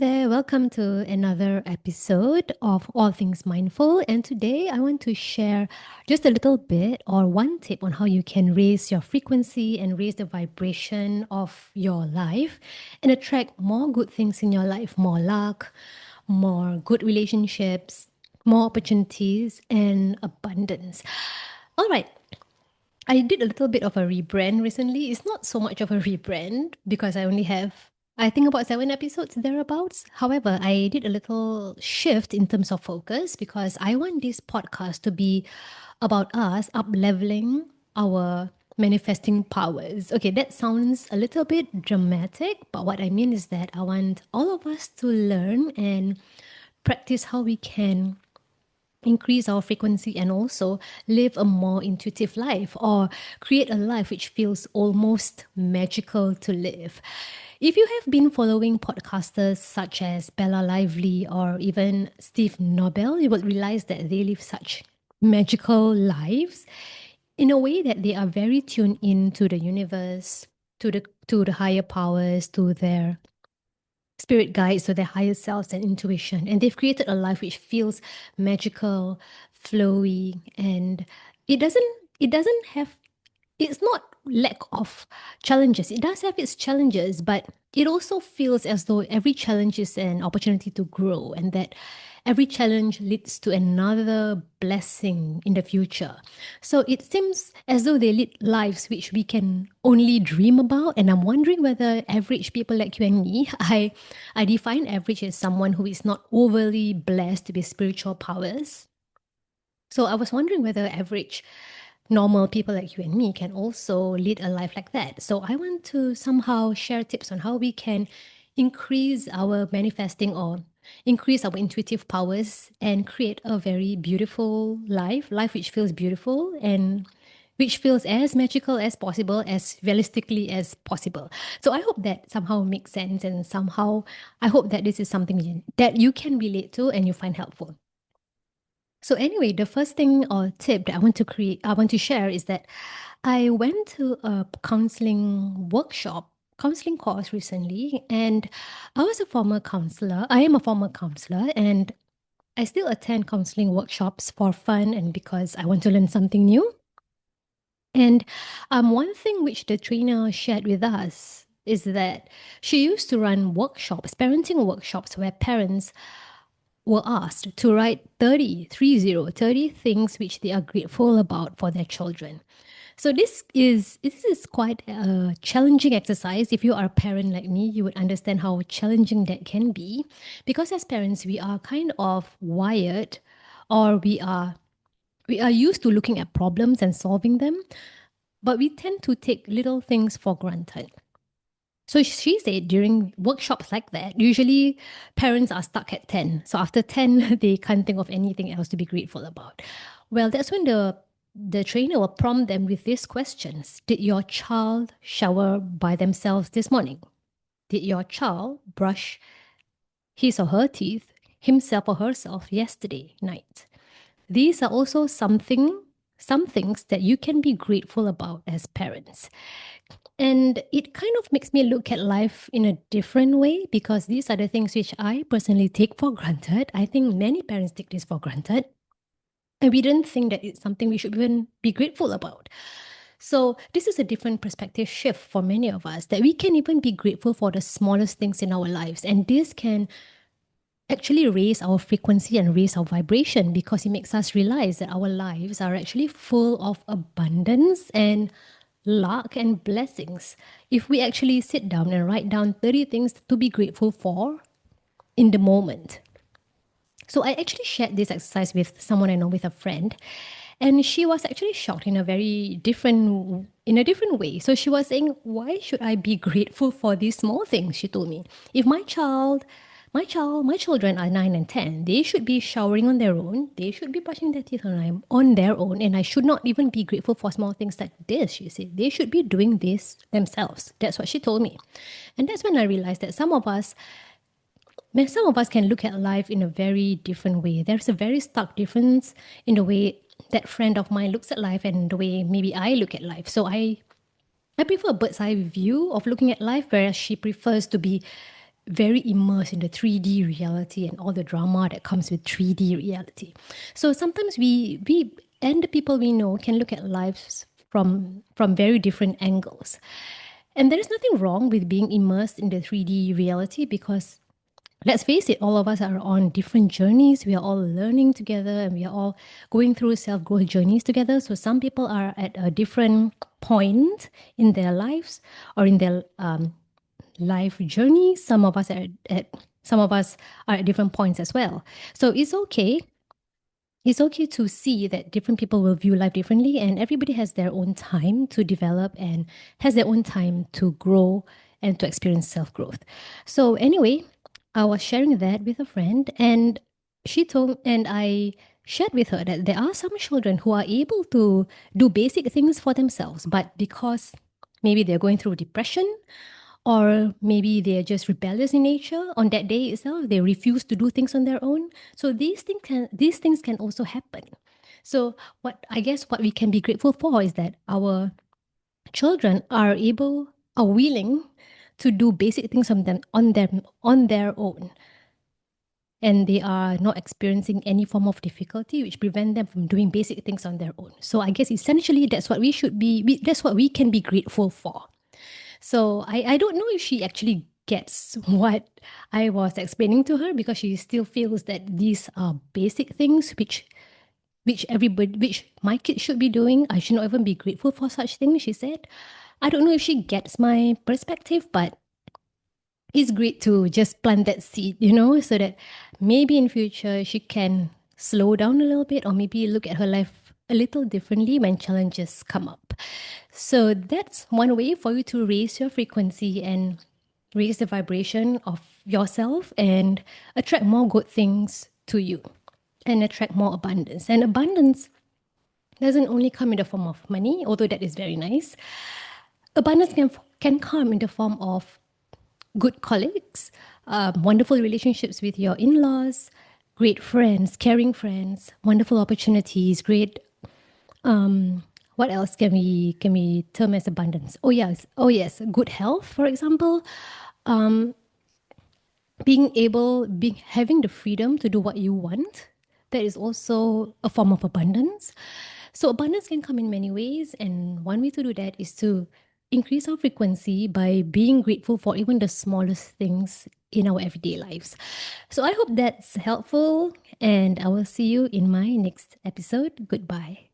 there, welcome to another episode of All Things Mindful. And today I want to share just a little bit or one tip on how you can raise your frequency and raise the vibration of your life and attract more good things in your life, more luck, more good relationships, more opportunities, and abundance. All right, I did a little bit of a rebrand recently. It's not so much of a rebrand because I only have, I think, about 7 episodes thereabouts. However, I did a little shift in terms of focus because I want this podcast to be about us up leveling our manifesting powers. Okay, that sounds a little bit dramatic, but what I mean is that I want all of us to learn and practice how we can increase our frequency and also live a more intuitive life or create a life which feels almost magical to live. If you have been following podcasters such as Bella Lively or even Steve Nobel, you will realize that they live such magical lives in a way that they are very tuned in to the universe, to the higher powers, to their spirit guides, to their higher selves and intuition. And they've created a life which feels magical, flowy, and it doesn't it doesn't have it's not lack of challenges. It does have its challenges, but it also feels as though every challenge is an opportunity to grow and that every challenge leads to another blessing in the future. So it seems as though they lead lives which we can only dream about. And I'm wondering whether average people like you and me, I define average as someone who is not overly blessed with spiritual powers. So I was wondering whether average normal people like you and me can also lead a life like that. So I want to somehow share tips on how we can increase our manifesting or increase our intuitive powers and create a very beautiful life which feels beautiful and which feels as magical as possible, as realistically as possible. So I hope that somehow makes sense and somehow I hope that this is something that you can relate to and you find helpful. So anyway, the first thing or tip that I want to share is that I went to a counseling course recently, and I was a former counselor. I am a former counselor, and I still attend counseling workshops for fun and because I want to learn something new. And one thing which the trainer shared with us is that she used to run workshops, parenting workshops, where parents were asked to write 30 things which they are grateful about for their children. So this is quite a challenging exercise. If you are a parent like me, you would understand how challenging that can be, because as parents we are kind of wired, or we are used to looking at problems and solving them, but we tend to take little things for granted. So she said during workshops like that, usually parents are stuck at 10. So after 10, they can't think of anything else to be grateful about. Well, that's when the trainer will prompt them with these questions. Did your child shower by themselves this morning? Did your child brush his or her teeth, himself or herself, yesterday night? These are also some things that you can be grateful about as parents. And it kind of makes me look at life in a different way, because these are the things which I personally take for granted. I think many parents take this for granted. And we don't think that it's something we should even be grateful about. So this is a different perspective shift for many of us, that we can even be grateful for the smallest things in our lives. And this can actually raise our frequency and raise our vibration, because it makes us realize that our lives are actually full of abundance and luck and blessings if we actually sit down and write down 30 things to be grateful for in the moment. So I actually shared this exercise with someone I know, with a friend, and she was actually shocked in a different way. So she was saying, "Why should I be grateful for these small things?" She told me, "If my children are 9 and 10. They should be showering on their own. They should be brushing their teeth on their own, and I should not even be grateful for small things like this." She said they should be doing this themselves. That's what she told me, and that's when I realized that some of us can look at life in a very different way. There's a very stark difference in the way that friend of mine looks at life and the way maybe I look at life. So I prefer a bird's eye view of looking at life, whereas she prefers to be very immersed in the 3D reality and all the drama that comes with 3D reality. So sometimes we and the people we know can look at lives from very different angles. And there is nothing wrong with being immersed in the 3D reality because let's face it, all of us are on different journeys. We are all learning together and we are all going through self growth journeys together. So some people are at a different point in their lives or in their life journey. Some of us are at different points as well. So it's okay to see that different people will view life differently, and everybody has their own time to develop and has their own time to grow and to experience self growth. So, anyway, I was sharing that with a friend, and I shared with her that there are some children who are able to do basic things for themselves, but because maybe they're going through depression or maybe they're just rebellious in nature on that day itself, they refuse to do things on their own. So these things can also happen. So what we can be grateful for is that our children are willing to do basic things on their own, and they are not experiencing any form of difficulty which prevent them from doing basic things on their own. So I guess essentially that's what that's what we can be grateful for. So I don't know if she actually gets what I was explaining to her, because she still feels that these are basic things which my kids should be doing. I should not even be grateful for such things, she said. I don't know if she gets my perspective, but it's great to just plant that seed, so that maybe in future she can slow down a little bit or maybe look at her life a little differently when challenges come up. So that's one way for you to raise your frequency and raise the vibration of yourself and attract more good things to you and attract more abundance. And abundance doesn't only come in the form of money, although that is very nice. Abundance can come in the form of good colleagues, wonderful relationships with your in-laws, great friends, caring friends, wonderful opportunities, great what else can we term as abundance? Oh yes, good health, for example. Having the freedom to do what you want, that is also a form of abundance. So abundance can come in many ways, and one way to do that is to increase our frequency by being grateful for even the smallest things in our everyday lives. So I hope that's helpful, and I will see you in my next episode. Goodbye.